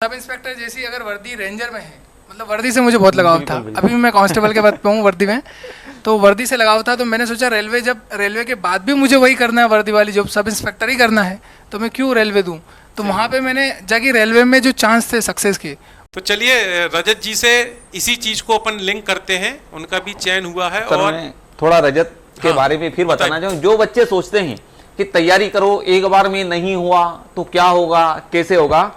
Sub inspector जैसी अगर वर्दी रेंजर में है, मतलब वर्दी से मुझे बहुत लगाव था। अभी भी मैं कांस्टेबल के पद पे हूँ वर्दी में, तो वर्दी से लगाव था। तो मैंने सोचा रेलवे के बाद भी मुझे वही करना है, वर्दी वाली जॉब सब इंस्पेक्टर ही करना है, तो मैं क्यों रेलवे दूँ। तो वहाँ पे मैंने जाके रेलवे में जो चांस थे सक्सेस के। तो चलिए रजत जी से इसी चीज को अपन लिंक करते हैं, उनका भी चयन हुआ है। और मैं थोड़ा रजत के बारे में फिर बताना चाहूँ। जो बच्चे सोचते हैं कि तैयारी करो, एक बार में नहीं हुआ तो क्या होगा, कैसे होगा,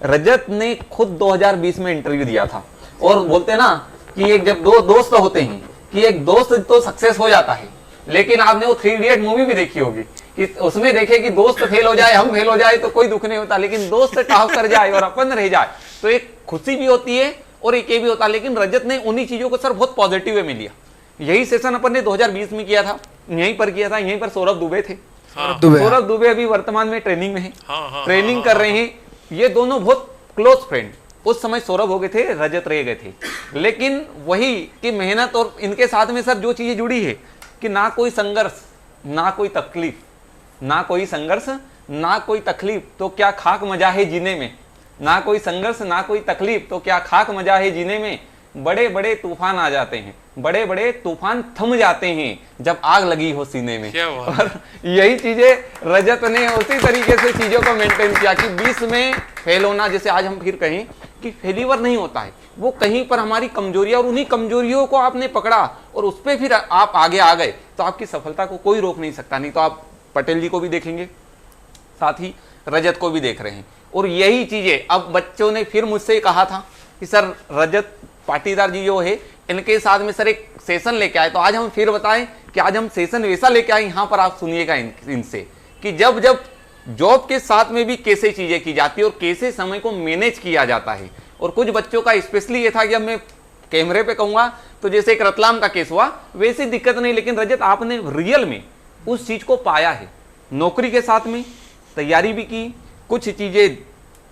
रजत ने खुद 2020 में इंटरव्यू दिया था और बोलते हैं ना कि एक जब दो दोस्त होते हैं कि एक दोस्त तो सक्सेस हो जाता है, लेकिन आपने वो 3 इडियट मूवी भी देखी होगी कि उसमें देखे कि दोस्त फेल हो जाए, हम फेल हो जाए तो कोई दुख नहीं होता, लेकिन दोस्त टॉप कर जाए और अपन रह जाए तो एक खुशी भी होती है और एक ये भी होता है। लेकिन रजत ने उन्हीं चीजों को सर बहुत पॉजिटिव वे में लिया। यही सेशन अपन ने 2020 में किया था, यहीं पर किया था। यहीं पर सौरभ दुबे थे। सौरभ दुबे अभी वर्तमान में ट्रेनिंग में है, ट्रेनिंग कर रहे हैं। ये दोनों बहुत क्लोज फ्रेंड उस समय सौरभ हो गए थे, रजत रह गए थे। लेकिन वही कि मेहनत और इनके साथ में सर जो चीजें जुड़ी है कि ना कोई संघर्ष ना कोई तकलीफ, ना कोई संघर्ष ना कोई तकलीफ तो क्या खाक मजा है जीने में, ना कोई संघर्ष ना कोई तकलीफ तो क्या खाक मजा है जीने में। बड़े बड़े तूफान आ जाते हैं, बड़े बड़े तूफान थम जाते हैं जब आग लगी हो सीने में। और यही चीजें रजत ने उसी तरीके से चीजों को मेंटेन किया कि 20 में फेल होना, जैसे आज हम फिर कहें कि फेल्यूर नहीं होता है, वो कहीं पर हमारी कमजोरियां, और उन्हीं कमजोरियों को आपने पकड़ा और उस पर फिर आप आगे आ गए तो आपकी सफलता को कोई रोक नहीं सकता। नहीं तो आप पटेल जी को भी देखेंगे, साथ ही रजत को भी देख रहे हैं। और यही चीजें अब बच्चों ने फिर मुझसे कहा था कि सर रजत पाटीदार जी जो है इनके साथ में सर एक सेशन लेके आए। तो आज हम फिर बताएं कि आज हम सेशन वैसा लेके आए, यहाँ पर आप सुनिएगा इनसे कि जब जब जॉब के साथ में भी कैसे चीजें की जाती है और कैसे समय को मैनेज किया जाता है। और कुछ बच्चों का स्पेशली ये था कि अब मैं कैमरे पे कहूंगा तो जैसे एक रतलाम का केस हुआ वैसी दिक्कत नहीं, लेकिन रजत आपने रियल में उस चीज को पाया है। नौकरी के साथ में तैयारी भी की, कुछ चीजें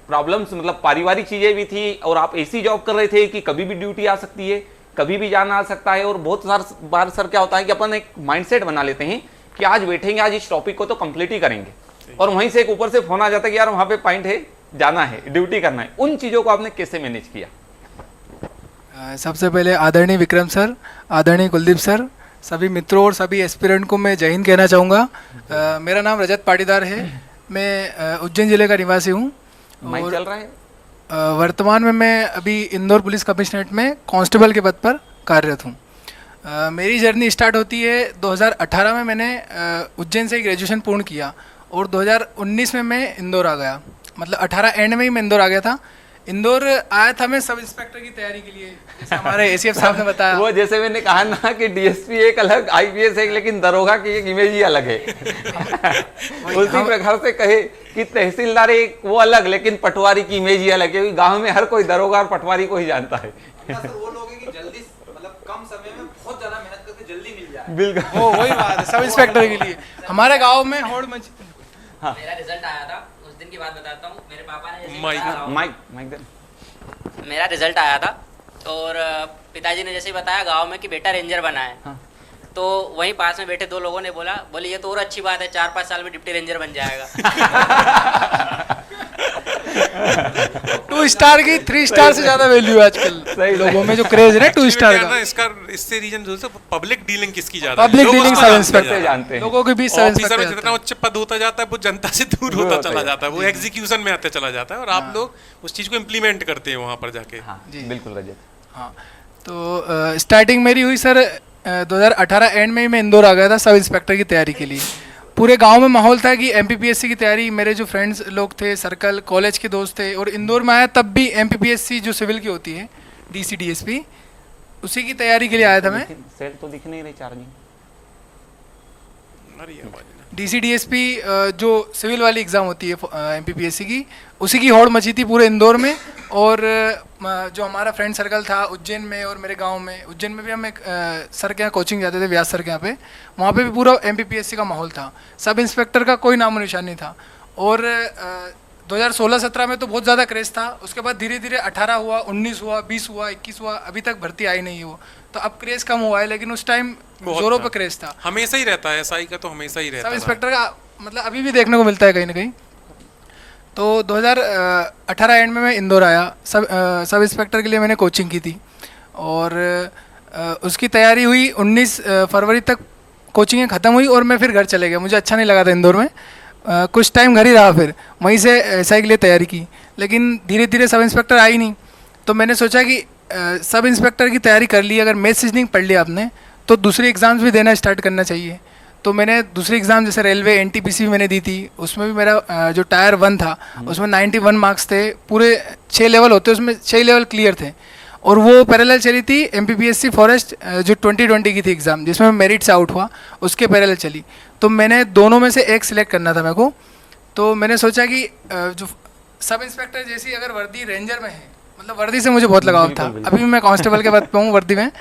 प्रॉब्लम्स मतलब पारिवारिक चीजें भी थी, और आप ऐसी जॉब कर रहे थे कि कभी भी ड्यूटी आ सकती है, कभी भी जाना आ सकता है। और बहुत सारे बार सर क्या होता है कि अपन एक माइंडसेट बना लेते हैं कि आज बैठेंगे, आज इस टॉपिक को तो कंप्लीट ही करेंगे, और वहीं से एक ऊपर से फोन आ जाता है कि यार वहां पे पॉइंट है, जाना है, ड्यूटी करना है। उन चीजों को आपने कैसे मैनेज किया? सबसे पहले आदरणीय विक्रम सर, आदरणीय कुलदीप सर, सभी मित्रों और सभी एस्पिरेंट को मैं जय हिंद कहना चाहूँगा। मेरा नाम रजत पाटीदार है, मैं उज्जैन जिले का निवासी हूँ। माइक चल रहा है? वर्तमान में मैं अभी इंदौर पुलिस कमिश्नरेट में कांस्टेबल के पद पर कार्यरत हूँ। मेरी जर्नी स्टार्ट होती है 2018 में। मैंने उज्जैन से ग्रेजुएशन पूर्ण किया और 2019 में मैं इंदौर आ गया, मतलब 18 एंड में ही मैं इंदौर आ गया था। इंदौर आया था मैं सब इंस्पेक्टर की तैयारी के लिए, जैसे हमारे एसीएफ साहब ने बताया। वो जैसे मैंने कहा ना कि डीएसपी एक अलग, आईपीएस एक, लेकिन दरोगा की एक इमेज ही अलग है। उसी प्रकार से कहे कि तहसीलदार एक वो अलग, लेकिन पटवारी की इमेज ही अलग है, क्योंकि गांव में हर कोई दरोगा और पटवारी को ही जानता है। वो लोग हैं कि जल्दी मतलब कम समय में बहुत ज्यादा मेहनत करके जल्दी मिल जाए। बिल्कुल वो वही बात है सब इंस्पेक्टर के लिए। हमारे गाँव में होड़ मच। मेरा रिजल्ट आया था उस दिन की बात बताता हूँ। मेरे पापा ने माइक मेरा रिजल्ट आया था और पिताजी ने जैसे ही बताया गांव में कि बेटा रेंजर बना है। हाँ। तो वहीं पास में बैठे 2 लोगों ने बोले ये तो और अच्छी बात है, 4-5 साल में डिप्टी रेंजर बन जाएगा। 2 स्टार की 3 स्टार से ज्यादा वैल्यू है आजकल लोगों में, जो क्रेज है 2 स्टार का। इसका इससे रीजन जो है पब्लिक डीलिंग किसकी ज्यादा है, पब्लिक डीलिंग सब इंस्पेक्टर जानते हैं। लोगों के बीच सब ऑफिसर में जितना उच्च पद होता जाता है वो जनता से दूर होता चला जाता है, वो एग्जीक्यूशन में आते चला जाता है, और आप लोग उस चीज को इम्प्लीमेंट करते हैं वहां पर जाके। जी बिल्कुल रजत। हाँ, तो स्टार्टिंग मेरी हुई सर 2018 एंड में ही मैं इंदौर आ गया था सब इंस्पेक्टर की तैयारी के लिए। पूरे गांव में माहौल था कि एमपीपीएससी की तैयारी, मेरे जो फ्रेंड्स लोग थे, सर्कल कॉलेज के दोस्त थे, और इंदौर में आया तब भी एमपीपीएससी जो सिविल की होती है, डीसी डीएसपी, उसी की तैयारी के लिए आया था मैं। सेल तो दिख नहीं रही चार्जिंग। डीसी डीएसपी जो सिविल वाली एग्ज़ाम होती है एमपीपीएससी की, उसी की होड़ मची थी पूरे इंदौर में। और जो हमारा फ्रेंड सर्कल था उज्जैन में और मेरे गांव में, उज्जैन में भी हम एक सर के यहाँ कोचिंग जाते थे, व्यास सर के यहाँ पे, वहाँ पे भी पूरा एमपीपीएससी का माहौल था, सब इंस्पेक्टर का कोई नामो निशान नहीं था। और 2016-17 में तो बहुत ज़्यादा क्रेज़ था। उसके बाद धीरे धीरे 18 हुआ, 19 हुआ, 20 हुआ, 21 हुआ, अभी तक भर्ती आई नहीं है वो, तो अब क्रेज़ कम हुआ है, लेकिन उस टाइम जोरों पर क्रेज़ था। हमेशा ही रहता है, एसआई का तो हमेशा ही रहता है सब इंस्पेक्टर का, मतलब अभी भी देखने को मिलता है कहीं ना कहीं। तो 2018 एंड में मैं इंदौर आया। सब इंस्पेक्टर के लिए मैंने कोचिंग की थी और उसकी तैयारी हुई। 19 फरवरी तक कोचिंग ख़त्म हुई और मैं फिर घर चले गया। मुझे अच्छा नहीं लगा था इंदौर में। कुछ टाइम घर ही रहा, फिर वहीं से एसआई के लिए तैयारी की, लेकिन धीरे धीरे सब इंस्पेक्टर आई नहीं। तो मैंने सोचा कि सब इंस्पेक्टर की तैयारी कर ली, अगर मैथ्स रीजनिंग पढ़ लिया आपने तो दूसरी एग्ज़ाम्स भी देना स्टार्ट करना चाहिए। तो मैंने दूसरी एग्ज़ाम जैसे रेलवे एनटीपीसी भी मैंने दी थी, उसमें भी मेरा जो टायर 1 था उसमें 91 मार्क्स थे। पूरे 6 लेवल होते, उसमें 6 लेवल क्लियर थे। और वो पैरेलल चली थी एमपीपीएससी फॉरेस्ट जो 2020 की थी एग्ज़ाम, जिसमें मैं मेरिट से आउट हुआ, उसके पैरेलल चली। तो मैंने दोनों में से एक सिलेक्ट करना था मेरे को। तो मैंने सोचा कि जो सब इंस्पेक्टर जैसी अगर वर्दी रेंजर में है, मतलब वर्दी से मुझे बहुत लगाव था। अभी भी मैं कांस्टेबल के पद पे हूँ वर्दी में,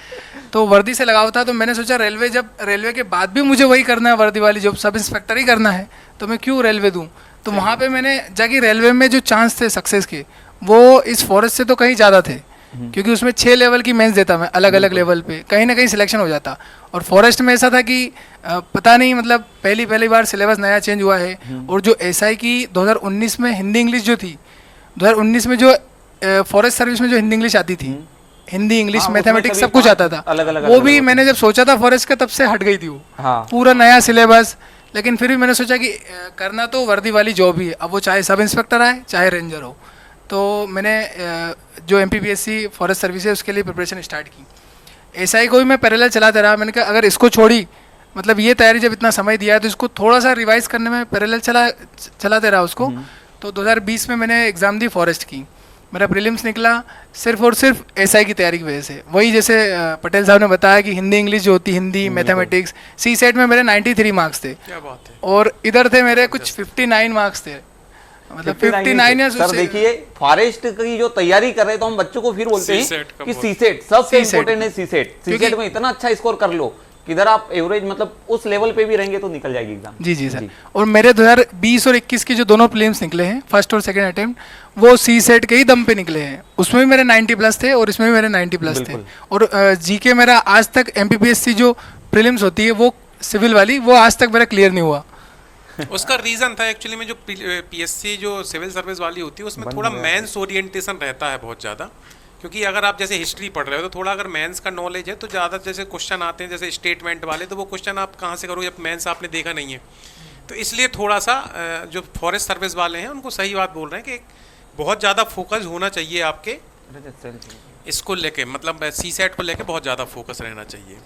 तो वर्दी से लगाव था। तो मैंने सोचा रेलवे के बाद भी मुझे वही करना है, वर्दी वाली जॉब सब इंस्पेक्टर ही करना है, तो मैं क्यों रेलवे दूँ। तो वहाँ पे मैंने जाके रेलवे में जो चांस थे सक्सेस के, वो इस फॉरेस्ट से तो कहीं ज़्यादा थे, क्योंकि उसमें 6 लेवल की मेंस देता मैं अलग अलग लेवल पे, कहीं ना कहीं सिलेक्शन हो जाता। और फॉरेस्ट में ऐसा था कि पता नहीं, मतलब पहली बार सिलेबस नया चेंज हुआ है। और जो एसआई की 2019 में हिंदी इंग्लिश जो थी, 2019 में जो फॉरेस्ट सर्विस में जो हिंदी इंग्लिश आती थी, हिंदी इंग्लिश मैथमेटिक्स सब कुछ आता था, वो भी मैंने जब सोचा था फॉरेस्ट का, तब से हट गई थी वो। पूरा नया सिलेबस। लेकिन फिर भी मैंने सोचा कि करना तो वर्दी वाली जॉब ही है, अब वो चाहे सब इंस्पेक्टर आए चाहे रेंजर हो। तो मैंने जो एमपीपीएससी फॉरेस्ट सर्विस है उसके लिए प्रिपरेशन स्टार्ट की। एसआई को भी मैं पैरेलल चलाते रहा। मैंने कहा अगर इसको छोड़ी, मतलब ये तैयारी जब इतना समय दिया है तो इसको थोड़ा सा रिवाइज करने में पैरेलल चलाते रहा उसको। तो 2020 में मैंने एग्ज़ाम दी फॉरेस्ट की। मेरा प्रीलिम्स निकला सिर्फ और सिर्फ एसआई की तैयारी की वजह से। वही जैसे पटेल साहब ने बताया कि हिंदी इंग्लिश जो होती, हिंदी मैथमेटिक्स, सी सेट में मेरे 93 मार्क्स थे। क्या बात है। और इधर थे मेरे कुछ 59 मार्क्स थे, मतलब 59 या सर देखिए, फॉरेस्ट की जो तैयारी कर रहे हैं तो हम बच्चों को फिर बोलते हैं कि सीसेट सबसे इम्पोर्टेंट है। सीसेट में इतना अच्छा स्कोर कर लो कि इधर आप एवरेज मतलब उस लेवल पे भी रहेंगे तो निकल जाएगी एग्जाम। जी सर। और मेरे 2020 और 21 के जो दोनों प्रीलिम्स निकले हैं, फर्स्ट और सेकंड अटेम्प्ट, वो सी सेट के ही दम पे निकले हैं। उसमें भी मेरे 90 प्लस थे और इसमें भी मेरे 90 प्लस थे। और जीके मेरा आज तक एमपीपीएससी जो प्रीलिम्स होती है वो सिविल वाली, वो आज तक मेरा क्लियर नहीं हुआ। उसका रीजन था एक्चुअली में, जो पीएससी जो सिविल सर्विस वाली होती है उसमें थोड़ा मेंस ओरिएंटेशन रहता है बहुत ज़्यादा। क्योंकि अगर आप जैसे हिस्ट्री पढ़ रहे हो तो थोड़ा अगर मेंस का नॉलेज है तो ज़्यादा जैसे क्वेश्चन आते हैं जैसे स्टेटमेंट वाले, तो वो क्वेश्चन आप कहाँ से करोगे जब मेंस आपने देखा नहीं है। तो इसलिए थोड़ा सा जो फॉरेस्ट सर्विस वाले हैं उनको सही बात बोल रहे हैं कि बहुत ज़्यादा फोकस होना चाहिए आपके इसको लेके, मतलब सी सेट को लेके बहुत ज़्यादा फोकस रहना चाहिए।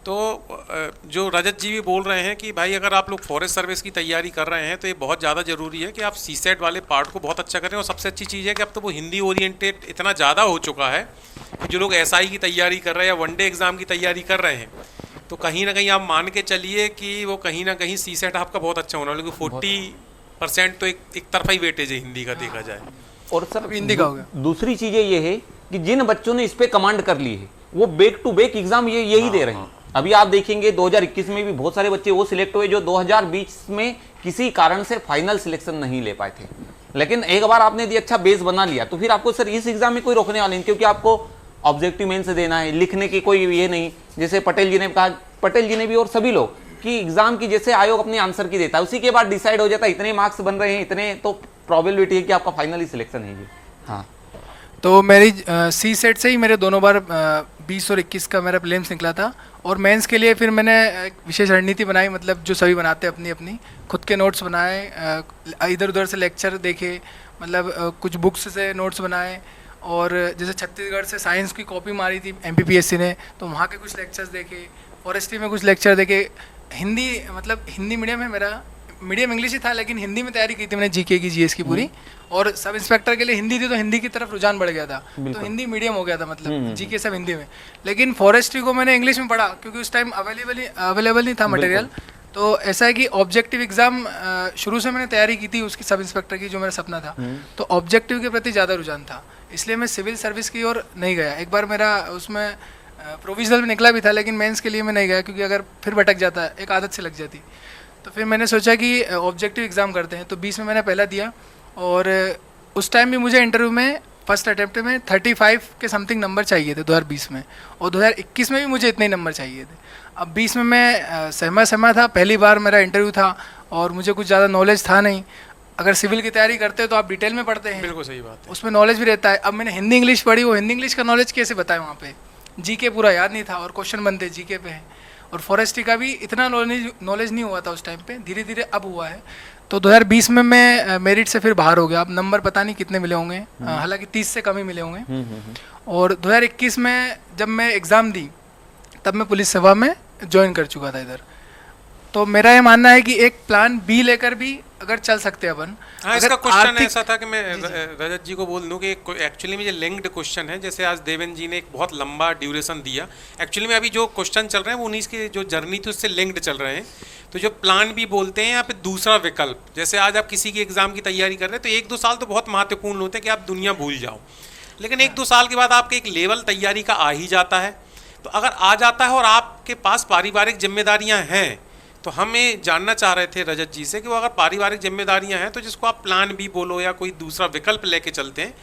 तो जो रजत जी भी बोल रहे हैं कि भाई अगर आप लोग फॉरेस्ट सर्विस की तैयारी कर रहे हैं तो ये बहुत ज़्यादा ज़रूरी है कि आप सी सेट वाले पार्ट को बहुत अच्छा करें। और सबसे अच्छी चीज़ है कि अब तो वो हिंदी ओरिएंटेड इतना ज़्यादा हो चुका है कि जो लोग एसआई की तैयारी कर रहे हैं या वनडे एग्ज़ाम की तैयारी कर रहे हैं, तो कहीं ना कहीं आप मान के चलिए कि वो कहीं ना कहीं सी सेट आपका बहुत अच्छा होना, क्योंकि 40% तो एक तरफा ही वेटेज है हिंदी का देखा जाए। और सर हिंदी का हो गया। दूसरी चीज़ ये है कि जिन बच्चों ने इस पे कमांड कर ली है वो बैक टू बैक एग्जाम यही दे रहे हैं। अभी आप देखेंगे 2021 में भी बहुत सारे बच्चे वो सिलेक्ट हुए जो 2020 में किसी कारण से फाइनल सिलेक्शन नहीं ले पाए थे। लेकिन एक बार आपने यदि अच्छा बेस बना लिया तो फिर आपको सर इस एग्जाम में कोई रोकने वाले नहीं, क्योंकि आपको ऑब्जेक्टिव मेन से देना है, लिखने की कोई ये नहीं। जैसे पटेल जी ने कहा, पटेल जी ने भी और सभी लोग कि एग्जाम की जैसे आयोग अपने आंसर की देता है उसी के बाद डिसाइड हो जाता है इतने मार्क्स बन रहे हैं, इतने तो प्रोबेबिलिटी है कि आपका फाइनली सिलेक्शन है ये। हाँ, तो मेरी सी सेट से ही मेरे दोनों बार 20 और 21 का मेरा प्रीलिम्स निकला था। और मेंस के लिए फिर मैंने एक विशेष रणनीति बनाई, मतलब जो सभी बनाते हैं अपनी अपनी, खुद के नोट्स बनाए, इधर उधर से लेक्चर देखे, मतलब कुछ बुक्स से नोट्स बनाए। और जैसे छत्तीसगढ़ से साइंस की कॉपी मारी थी एमपीपीएससी ने, तो वहाँ के कुछ लेक्चर्स देखे, फॉरेस्ट्री में कुछ लेक्चर देखे। हिंदी, मतलब हिंदी मीडियम है मेरा, मीडियम इंग्लिश ही था लेकिन हिंदी में तैयारी की थी मैंने, जीके की जीएस की पूरी। और सब इंस्पेक्टर के लिए हिंदी थी तो हिंदी की तरफ रुझान बढ़ गया था, तो हिंदी मीडियम हो गया था, मतलब जीके सब हिंदी में। लेकिन फॉरेस्ट्री को मैंने इंग्लिश में पढ़ा क्योंकि उस टाइम अवेलेबल नहीं था मटेरियल। तो ऐसा है कि ऑब्जेक्टिव एग्जाम शुरू से मैंने तैयारी की थी उसकी, सब इंस्पेक्टर की, जो मेरा सपना था। तो ऑब्जेक्टिव के प्रति ज़्यादा रुझान था, इसलिए मैं सिविल सर्विस की ओर नहीं गया। एक बार मेरा उसमें प्रोविजनल में निकला भी था लेकिन मेंस के लिए मैं नहीं गया, क्योंकि अगर फिर भटक जाता, एक आदत से लग जाती। तो फिर मैंने सोचा कि ऑब्जेक्टिव एग्ज़ाम करते हैं, तो 20 में मैंने पहला दिया। और उस टाइम भी मुझे इंटरव्यू में फर्स्ट अटेम्प्ट में 35 के समथिंग नंबर चाहिए थे 2020 में, और 2021 में भी मुझे इतने ही नंबर चाहिए थे। अब 20 में मैं सहमा था, पहली बार मेरा इंटरव्यू था और मुझे कुछ ज़्यादा नॉलेज था नहीं। अगर सिविल की तैयारी करते हो तो आप डिटेल में पढ़ते हैं, बिल्कुल सही बात है। उसमें नॉलेज भी रहता है। अब मैंने हिंदी इंग्लिश पढ़ी, वो हिंदी इंग्लिश का नॉलेज कैसे बताए वहाँ पे, जीके पूरा याद नहीं था और क्वेश्चन बनते जीके पे है। और फॉरेस्ट्री का भी इतना नॉलेज नहीं हुआ था उस टाइम पे, धीरे धीरे अब हुआ है। तो 2020 में मैं मेरिट से फिर बाहर हो गया। अब नंबर पता नहीं कितने मिले होंगे, हालांकि 30 से कम ही मिले होंगे। और 2021 में जब मैं एग्ज़ाम दी तब मैं पुलिस सेवा में ज्वाइन कर चुका था इधर। तो मेरा ये मानना है कि एक प्लान बी लेकर भी अगर चल सकते हैं अपन। हाँ, इसका क्वेश्चन ऐसा था कि मैं रजत जी को बोल दूं कि एक्चुअली में ये लिंक्ड क्वेश्चन है। जैसे आज देवेंद्र जी ने एक बहुत लंबा ड्यूरेशन दिया, एक्चुअली में अभी जो क्वेश्चन चल रहे हैं वो उन्हीं की जो जर्नी थी उससे लिंक्ड चल रहे हैं। तो जो प्लान भी बोलते हैं या फिर दूसरा विकल्प, जैसे आज आप किसी की एग्जाम की तैयारी कर रहे हैं तो 1-2 साल तो बहुत महत्वपूर्ण होते हैं कि आप दुनिया भूल जाओ, लेकिन 1-2 साल के बाद आपके एक लेवल तैयारी का आ ही जाता है। तो अगर आ जाता है और आपके पास पारिवारिक जिम्मेदारियां हैं, तो हम ये जानना चाह रहे थे रजत जी से कि वो अगर पारिवारिक जिम्मेदारियां हैं तो जिसको आप प्लान भी बोलो या कोई दूसरा विकल्प लेके चलते हैं,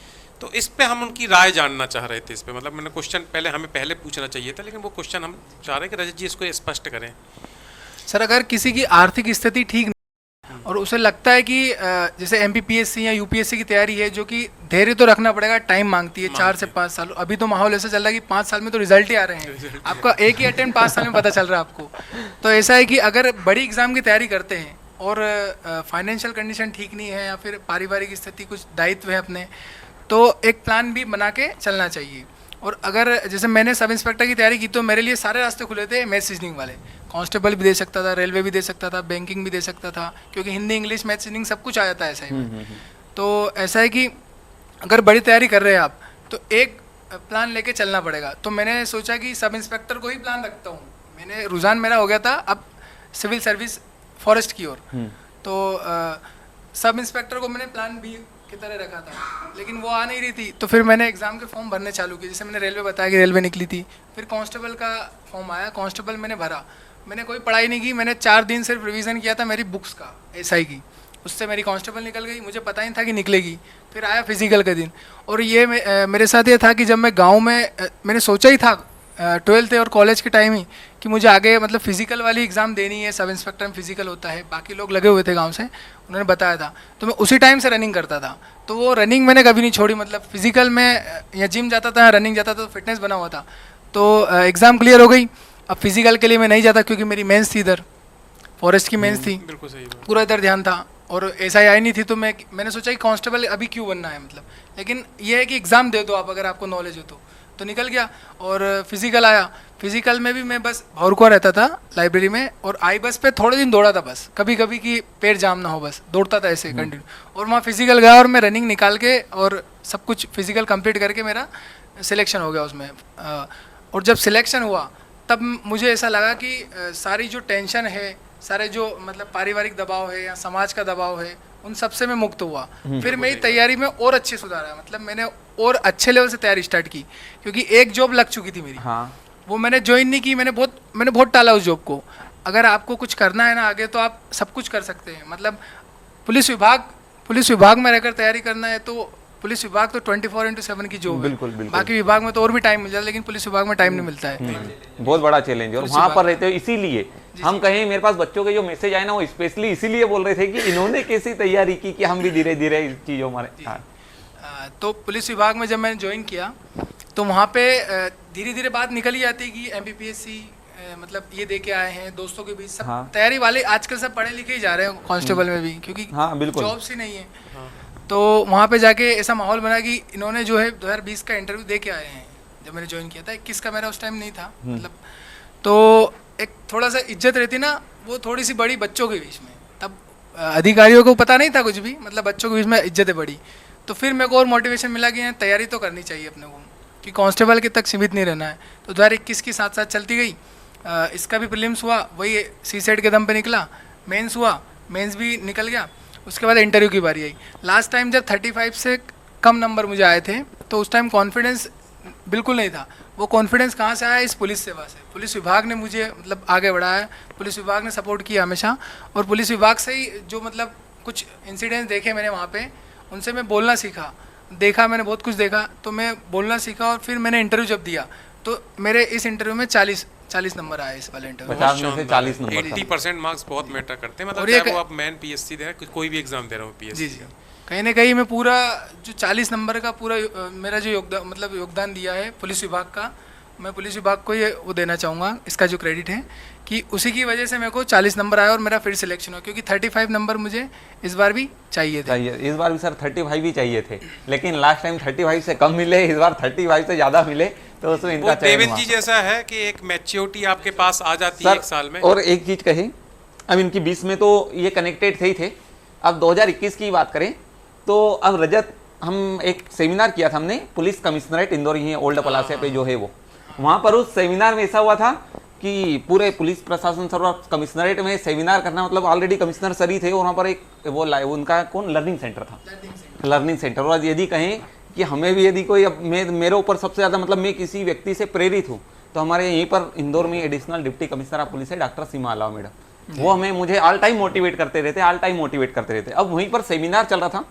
तो इस पे हम उनकी राय जानना चाह रहे थे। इस पे मतलब मैंने क्वेश्चन हमें पहले पूछना चाहिए था, लेकिन वो क्वेश्चन हम चाह रहे हैं कि रजत जी इसको स्पष्ट करें। सर, अगर किसी की आर्थिक स्थिति ठीक नहीं और उसे लगता है कि जैसे एमपीपीएससी या यूपीएससी की तैयारी है जो कि धैर्य तो रखना पड़ेगा, टाइम मांगती है 4 से 5 साल। अभी तो माहौल ऐसा चल रहा है कि 5 साल में तो रिजल्ट ही आ रहे हैं, आपका एक ही अटेम्प्ट 5 साल में पता चल रहा है आपको। तो ऐसा है कि अगर बड़ी एग्जाम की तैयारी करते हैं और फाइनेंशियल कंडीशन ठीक नहीं है या फिर पारिवारिक स्थिति कुछ दायित्व है अपने, तो एक प्लान भी बना के चलना चाहिए। और अगर जैसे मैंने सब इंस्पेक्टर की तैयारी की तो मेरे लिए सारे रास्ते खुले थे मैथ रीजनिंग वाले। कांस्टेबल भी दे सकता था, रेलवे भी दे सकता था, बैंकिंग भी दे सकता था, क्योंकि हिंदी इंग्लिश मैथ रीजनिंग सब कुछ आ जाता है ऐसा ही। तो ऐसा है कि अगर बड़ी तैयारी कर रहे हैं आप तो एक प्लान लेके चलना पड़ेगा। तो मैंने सोचा कि सब इंस्पेक्टर को ही प्लान रखता हूँ। मैंने रुझान मेरा हो गया था अब सिविल सर्विस फॉरेस्ट की ओर। तो सब इंस्पेक्टर को मैंने प्लान बी की तरह रखा था, लेकिन वो आ नहीं रही थी। तो फिर मैंने एग्ज़ाम के फॉर्म भरने चालू किए। जैसे मैंने रेलवे बताया कि रेलवे निकली थी, फिर कांस्टेबल का फॉर्म आया, कांस्टेबल मैंने भरा। मैंने कोई पढ़ाई नहीं की, मैंने 4 दिन सिर्फ रिवीजन किया था मेरी बुक्स का, एसआई की, उससे मेरी कांस्टेबल निकल गई। मुझे पता ही नहीं था कि निकलेगी। फिर आया फिजिकल का दिन, और ये मेरे साथ ये था कि जब मैं गाँव में मैंने सोचा ही था 12th और कॉलेज के टाइम ही कि मुझे आगे मतलब फिजिकल वाली एग्ज़ाम देनी है। सब इंस्पेक्टर में फिजिकल होता है, बाकी लोग लगे हुए थे गांव से, उन्होंने बताया था। तो मैं उसी टाइम से रनिंग करता था, तो वो रनिंग मैंने कभी नहीं छोड़ी। मतलब फिजिकल में या जिम जाता था, रनिंग जाता था, तो फिटनेस बना हुआ था। तो एग्ज़ाम क्लियर हो गई। अब फिजिकल के लिए मैं नहीं जाता क्योंकि मेरी मेंस थी, इधर फॉरेस्ट की मेंस थी, बिल्कुल सही बात। पूरा इधर ध्यान था। और एसआई आई नहीं थी, तो मैंने सोचा कि कांस्टेबल अभी क्यों बनना है मतलब। लेकिन ये है कि एग्ज़ाम दे दो आप, अगर आपको नॉलेज हो तो निकल गया। और फिजिकल आया, फिजिकल में भी मैं बस भौरकुआ रहता था लाइब्रेरी में, और आई बस पे थोड़े दिन दौड़ा था बस, कभी कभी कि पैर जाम ना हो, बस दौड़ता था ऐसे कंटिन्यू। और वहाँ फिजिकल गया और मैं रनिंग निकाल के और सब कुछ फिजिकल कंप्लीट करके मेरा सिलेक्शन हो गया उसमें। और जब सिलेक्शन हुआ तब मुझे ऐसा लगा कि सारी जो टेंशन है, सारे जो मतलब पारिवारिक दबाव है या समाज का दबाव है, उन सब से मैं मुक्त हुआ। फिर मेरी तैयारी में और अच्छे सुधार आया, मतलब मैंने और अच्छे लेवल से तैयारी स्टार्ट की, क्योंकि एक जॉब लग चुकी थी मेरी। हाँ। वो मैंने ज्वाइन नहीं की, मैंने बहुत टाला उस जॉब को। अगर आपको कुछ करना है ना आगे, तो आप सब कुछ कर सकते हैं। मतलब पुलिस विभाग में रहकर तैयारी करना है तो पुलिस विभाग तो 24/7 की जॉब है। बिल्कुल। बाकी विभाग में तो और भी टाइम मिल जाता है, लेकिन पुलिस विभाग में टाइम नहीं मिलता है। बहुत बड़ा चैलेंज है। और वहाँ पर रहते हो, इसीलिए हम कहें, मेरे पास बच्चों के जो मैसेज आए ना, वो स्पेशली इसीलिए बोल रहे थे कि इन्होंने कैसी तैयारी की कि हम भी धीरे धीरे इस चीज़ों में। तो पुलिस विभाग में जब मैंने ज्वाइन किया तो वहाँ पे धीरे धीरे बात निकल ही आती है कि एमपीपीएससी मतलब ये दे के आए हैं, दोस्तों के बीच सब तैयारी वाले आजकल सब पढ़े लिखे ही जा रहे हैं कांस्टेबल में भी, क्योंकि जॉब्स ही नहीं है। तो वहाँ पे जाके ऐसा माहौल बना कि इन्होंने जो है 2020 का इंटरव्यू दे के आए हैं। जब मैंने ज्वाइन किया था, 21 का मेरा उस टाइम नहीं था मतलब, तो एक थोड़ा सा इज्जत रहती ना, वो थोड़ी सी बड़ी बच्चों के बीच में। तब अधिकारियों को पता नहीं था कुछ भी, मतलब बच्चों के बीच में इज्जत है बड़ी। तो फिर मेरे को और मोटिवेशन मिला कि तैयारी तो करनी चाहिए अपने को, कि कांस्टेबल के तक सीमित नहीं रहना है। तो 2021 की साथ साथ चलती गई। इसका भी प्रीलिम्स हुआ, वही सीसेट के दम पे निकला। मेंस हुआ, मेंस भी निकल गया। उसके बाद इंटरव्यू की बारी आई। लास्ट टाइम जब 35 से कम नंबर मुझे आए थे, तो उस टाइम कॉन्फिडेंस बिल्कुल नहीं था। वो कॉन्फिडेंस कहाँ से आया? इस पुलिस सेवा से। पुलिस विभाग ने मुझे मतलब आगे बढ़ाया, पुलिस विभाग ने सपोर्ट किया हमेशा। और पुलिस विभाग से ही जो मतलब कुछ इंसिडेंट्स देखे मैंने वहाँ पे, उनसे मैं बोलना सीखा। देखा मैंने बहुत कुछ देखा, तो मैं बोलना सीखा। और फिर मैंने इंटरव्यू जब दिया तो मेरे इस इंटरव्यू में 40 40 नंबर आए इस वाले इंटरव्यू में। 50 में से 40 नंबर 80% मार्क्स बहुत मैटर करते हैं, मतलब और ये चाहे वो आप मैन पीएससी दे रहे हैं, कोई भी एग्जाम दे रहा हूँ जी पीएससी जी, कहीं ना कहीं मैं पूरा जो 40 नंबर का पूरा मेरा जो योगदान दिया है पुलिस विभाग का, मैं पुलिस विभाग को ये वो देना चाहूँगा, इसका जो क्रेडिट है कि उसी की वजह से मेरे को 40 नंबर आया और मेरा फिर सिलेक्शन हुआ, क्योंकि 35 नंबर मुझे इस बार भी चाहिए थे। चाहिए, इस बार भी सर 35 भी चाहिए थे, लेकिन लास्ट टाइम 35 से कम मिले, इस बार 35 से ज़्यादा मिले, तो उसमें इनका वो चयन देवेंद्र हुआ। जी जैसा है कि एक मैच्योरिटी आपके पास आ जाती है सर, एक साल में। और एक चीज़ कहे, अब इनकी 20 में तो ये कनेक्टेड थे ही थे, अब 2021 की बात करें तो अब रजत, हम एक सेमिनार किया था हमने पुलिस कमिश्नरेट इंदौर ही ओल्ड पलासिया पे जो है वो, वहाँ पर उस सेमिनार में ऐसा हुआ था कि पूरे पुलिस प्रशासन सर और कमिश्नरेट में सेमिनार करना, मतलब ऑलरेडी कमिश्नर सर ही थे और वहाँ पर एक वो उनका कौन लर्निंग सेंटर था, लर्निंग सेंटर। और यदि कहें कि हमें भी यदि कोई, अब मेरे ऊपर सबसे ज़्यादा मतलब मैं किसी व्यक्ति से प्रेरित हूँ तो हमारे यहीं पर इंदौर में additional deputy commissioner of police है डॉक्टर सीमा अलावा मैडम, वो मुझे ऑल टाइम मोटिवेट करते रहते। अब वहीं पर सेमिनार चल रहा था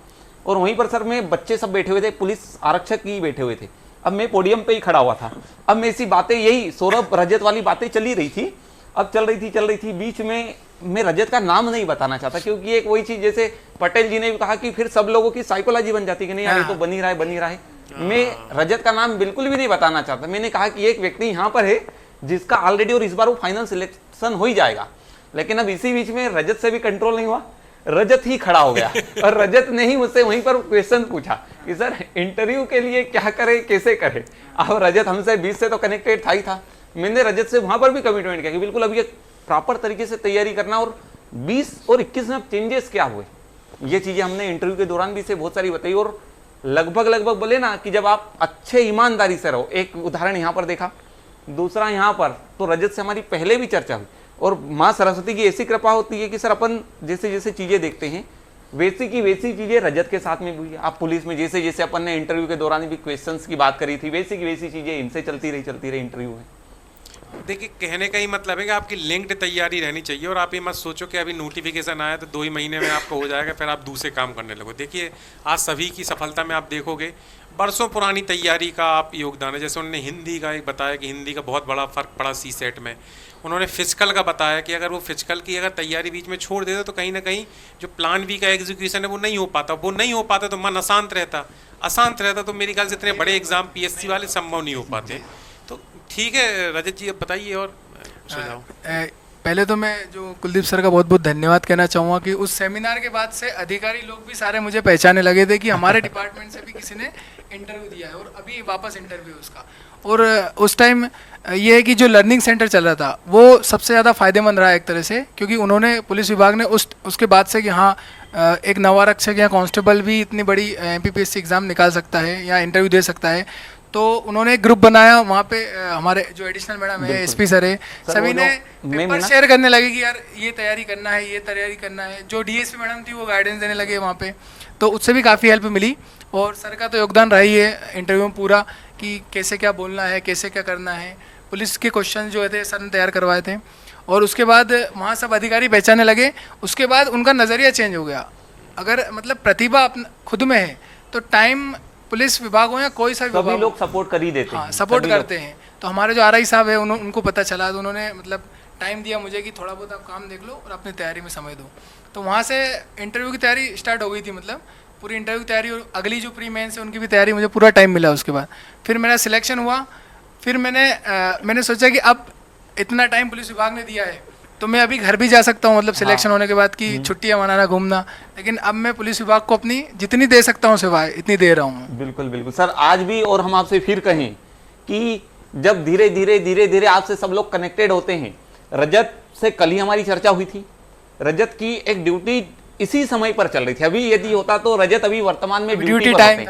और वहीं पर सर में बच्चे सब बैठे हुए थे, पुलिस आरक्षक ही बैठे हुए थे, अब मैं पोडियम पे ही खड़ा हुआ था। अब मैं ऐसी बातें, यही सौरभ रजत वाली बातें चली रही थी, अब चल रही थी बीच में मैं रजत का नाम नहीं बताना चाहता, क्योंकि एक वही चीज जैसे पटेल जी ने भी कहा कि फिर सब लोगों की साइकोलॉजी बन जाती कि नहीं यार ये तो बन ही रहा है। मैं रजत का नाम बिल्कुल भी नहीं बताना चाहता, मैंने कहा कि एक व्यक्ति यहाँ पर है जिसका ऑलरेडी, और इस बार वो फाइनल सिलेक्शन हो ही जाएगा, लेकिन अब इसी बीच में रजत से भी कंट्रोल नहीं हुआ, रजत ही खड़ा हो गया और रजत ने ही मुझसे वहीं पर क्वेश्चन पूछा कि सर इंटरव्यू के लिए क्या करे, कैसे करे। अब रजत हमसे 20 से तो कनेक्टेड था ही था, मैंने रजत से वहां पर भी कमिटमेंट किया कि बिल्कुल अब ये प्रॉपर तरीके से तैयारी करना, और 20 और 21 में चेंजेस क्या हुए ये चीजें हमने इंटरव्यू के दौरान भी से बहुत सारी बताई, और लगभग बोले ना कि जब आप अच्छे ईमानदारी से रहो, एक उदाहरण यहाँ पर देखा, दूसरा यहाँ पर तो रजत से हमारी पहले भी चर्चा हुई, और माँ सरस्वती की ऐसी कृपा होती है कि सर अपन जैसे जैसे चीज़ें देखते हैं वैसी की वैसी चीज़ें रजत के साथ में भी हुई। आप पुलिस में जैसे जैसे अपन ने इंटरव्यू के दौरान भी क्वेश्चंस की बात करी थी, वैसी की वैसी चीज़ें इनसे चलती रही इंटरव्यू में। देखिए कहने का ही मतलब है कि आपकी लिंक्ड तैयारी रहनी चाहिए, और आप ये मत सोचो कि अभी नोटिफिकेशन आया तो 2 ही महीने में आपको हो जाएगा फिर आप दूसरे काम करने लगो। देखिए आज सभी की सफलता में आप देखोगे बरसों पुरानी तैयारी का आप योगदान है। जैसे उन्होंने हिंदी का एक बताया कि हिंदी का बहुत बड़ा फ़र्क पड़ा सी सेट में, उन्होंने फिजिकल का बताया कि अगर वो फिजिकल की अगर तैयारी बीच में छोड़ देते तो कहीं ना कहीं जो प्लान बी का एग्जीक्यूशन है वो नहीं हो पाता तो मन अशांत रहता तो मेरे ख्याल से इतने बड़े एग्जाम पीएससी वाले संभव नहीं हो पाते। तो ठीक है रजत जी अब बताइए और सुझाव। पहले तो मैं जो कुलदीप सर का बहुत बहुत धन्यवाद कहना चाहूँगा कि उस सेमिनार के बाद से अधिकारी लोग भी सारे मुझे पहचाने लगे थे कि हमारे डिपार्टमेंट से भी किसी ने इंटरव्यू दिया है और अभी वापस इंटरव्यू उसका। और उस टाइम ये है कि जो लर्निंग सेंटर चल रहा था वो सबसे ज़्यादा फ़ायदेमंद रहा एक तरह से, क्योंकि उन्होंने पुलिस विभाग ने उसके बाद से कि हाँ एक नवारक्षक या कांस्टेबल भी इतनी बड़ी एमपीपीएससी एग्ज़ाम निकाल सकता है या इंटरव्यू दे सकता है, तो उन्होंने एक ग्रुप बनाया वहाँ पे हमारे जो एडिशनल मैडम है, एसपी सर है, सभी ने पेपर शेयर करने लगे कि यार ये तैयारी करना है। जो डीएसपी मैडम थी वो गाइडेंस देने लगे वहाँ पे, तो उससे भी काफ़ी हेल्प मिली। और सर का तो योगदान रहा ही है इंटरव्यू में पूरा कि कैसे क्या बोलना है, कैसे क्या करना है। पुलिस के क्वेश्चन जो थे सर ने तैयार करवाए थे, और उसके बाद वहाँ सब अधिकारी पहचानने लगे। उसके बाद उनका नज़रिया चेंज हो गया। अगर मतलब प्रतिभा अपना खुद में है तो टाइम पुलिस विभाग हो या कोई सा विभाग, सभी लोग सपोर्ट कर ही देते हैं। हाँ सपोर्ट करते हैं। तो हमारे जो आरआई साहब है उनको पता चला, तो उन्होंने मतलब टाइम दिया मुझे कि थोड़ा बहुत आप काम देख लो और अपनी तैयारी में समय दो। तो वहाँ से इंटरव्यू की तैयारी स्टार्ट हो गई थी, मतलब पूरी इंटरव्यू की तैयारी, और अगली जो प्री मेंस है उनकी भी तैयारी, मुझे पूरा टाइम मिला। उसके बाद फिर मेरा सिलेक्शन हुआ। फिर मैंने सोचा कि अब इतना टाइम पुलिस विभाग ने दिया है तो मैं अभी घर भी जा सकता हूँ, मतलब सिलेक्शन होने के बाद की छुट्टियाँ मनाना, घूमना। लेकिन अब मैं पुलिस विभाग को अपनी जितनी दे सकता हूँ सेवाएं इतनी दे रहा हूँ। बिल्कुल बिल्कुल सर, आज भी और हम आपसे फिर कहें कि जब धीरे धीरे आपसे सब लोग कनेक्टेड होते हैं। रजत से कल ही हमारी चर्चा हुई थी, रजत की एक ड्यूटी इसी समय पर चल रही थी। अभी यदि होता तो रजत अभी वर्तमान में ड्यूटी पर होते,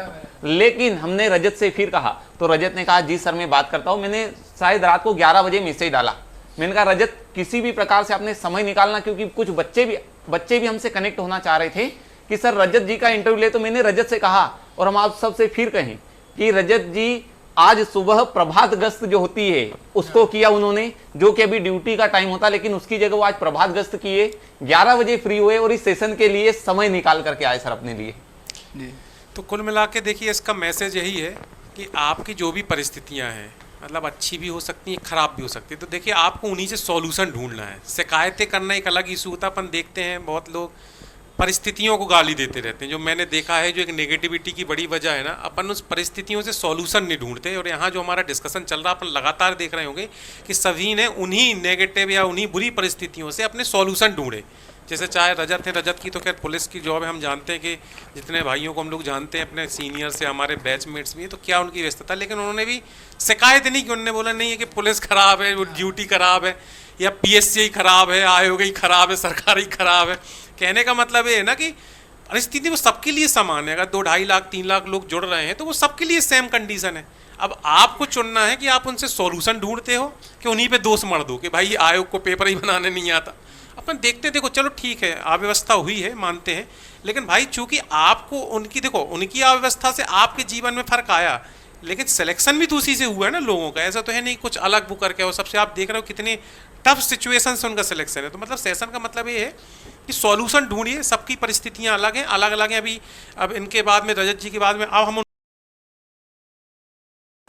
लेकिन हमने रजत से फिर कहा तो रजत ने कहा जी सर मैं बात करता हूँ। मैंने शायद रात को 11 बजे मैसेज डाला, मैंने कहा रजत किसी भी प्रकार से आपने समय निकालना, क्योंकि कुछ बच्चे भी हमसे कनेक्ट होना चाह रहे थे कि सर रजत जी का इंटरव्यू ले। तो मैंने रजत से कहा, और हम आप सबसे फिर कहें कि रजत जी आज सुबह प्रभात गश्त जो होती है उसको किया उन्होंने, जो कि अभी ड्यूटी का टाइम होता, लेकिन उसकी जगह वो आज प्रभात गश्त किए, 11 बजे फ्री हुए और इस सेशन के लिए समय निकाल करके आए सर अपने लिए जी। तो कुल मिला के देखिए इसका मैसेज यही है कि आपकी जो भी परिस्थितियां हैं मतलब अच्छी भी हो सकती है, खराब भी हो सकती है। तो देखिए आपको उन्हीं से सॉल्यूशन ढूंढना है। शिकायतें करना एक अलग इशू होता है। अपन देखते हैं बहुत लोग परिस्थितियों को गाली देते रहते हैं, जो मैंने देखा है जो एक नेगेटिविटी की बड़ी वजह है ना, अपन उस परिस्थितियों से सॉल्यूशन नहीं ढूंढते। और यहाँ जो हमारा डिस्कशन चल रहा है, अपन लगातार देख रहे होंगे कि सभी ने उन्हीं नेगेटिव या उन्हीं बुरी परिस्थितियों से अपने सॉल्यूशन ढूंढे। जैसे चाहे रजत है, रजत की तो खैर पुलिस की जॉब है, हम जानते हैं कि जितने भाइयों को हम लोग जानते हैं अपने सीनियर से, हमारे बैचमेट्स भी, तो क्या उनकी व्यस्तता, लेकिन उन्होंने भी शिकायत नहीं की। उन्होंने बोला नहीं है कि पुलिस खराब है, वो ड्यूटी खराब है, या पीएससी खराब है, आयोग ही खराब है, सरकार ही खराब है। कहने का मतलब ये है ना कि परिस्थिति वो सबके लिए समान है। अगर 2-2.5 लाख 3 लाख लोग जुड़ रहे हैं तो वो सबके लिए सेम कंडीशन है। अब आपको चुनना है कि आप उनसे सॉल्यूशन ढूंढते हो कि उन्हीं पे दोष मर दो कि भाई आयोग को पेपर ही बनाने नहीं आता। अपन देखते देखो, चलो ठीक है अव्यवस्था हुई है, मानते हैं, लेकिन भाई चूंकि आपको उनकी, देखो उनकी अव्यवस्था से आपके जीवन में फर्क आया, लेकिन सिलेक्शन भी तो उसी से हुआ है ना लोगों का। ऐसा तो है नहीं कुछ अलग वो करके, और सबसे आप देख रहे हो कितने टफ सिचुएशन से उनका सिलेक्शन है। तो मतलब सेशन का मतलब ये है कि सॉल्यूशन ढूंढिए, सबकी परिस्थितियां अलग हैं, अलग अलग हैं। अभी अब इनके बाद में, रजत जी के बाद में, अब हम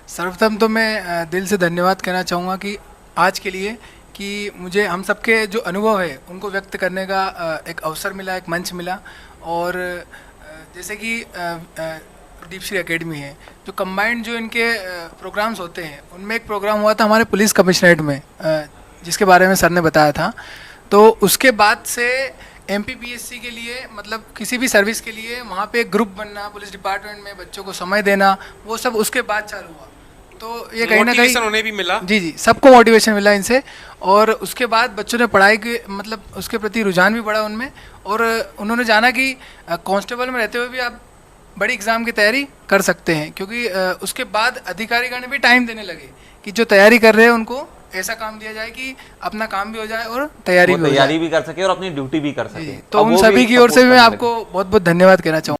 सर्वप्रथम तो मैं दिल से धन्यवाद कहना चाहूँगा कि आज के लिए कि मुझे हम सबके जो अनुभव है उनको व्यक्त करने का एक अवसर मिला, एक मंच मिला। और जैसे कि दीपश्री एकेडमी है, जो कंबाइंड जो इनके प्रोग्राम्स होते हैं, उनमें एक प्रोग्राम हुआ था हमारे पुलिस कमिश्नरेट में, जिसके बारे में सर ने बताया था। तो उसके बाद से एमपीपीएससी के लिए, मतलब किसी भी सर्विस के लिए वहाँ पे एक ग्रुप बनना, पुलिस डिपार्टमेंट में बच्चों को समय देना, वो सब उसके बाद चालू हुआ। तो ये कहीं ना कहीं उन्हें भी मिला, जी सबको मोटिवेशन मिला इनसे। और उसके बाद बच्चों ने पढ़ाई के, मतलब उसके प्रति रुझान भी बढ़ा उनमें, और उन्होंने जाना कि कांस्टेबल में रहते हुए भी आप बड़ी एग्ज़ाम की तैयारी कर सकते हैं। क्योंकि उसके बाद अधिकारीगण भी टाइम देने लगे कि जो तैयारी कर रहे हैं उनको ऐसा काम दिया जाए कि अपना काम भी हो जाए और तैयारी भी हो जाए, भी कर सके और अपनी ड्यूटी भी कर सके। तो उन सभी की ओर से भी मैं आपको बहुत बहुत धन्यवाद कहना चाहूँगा।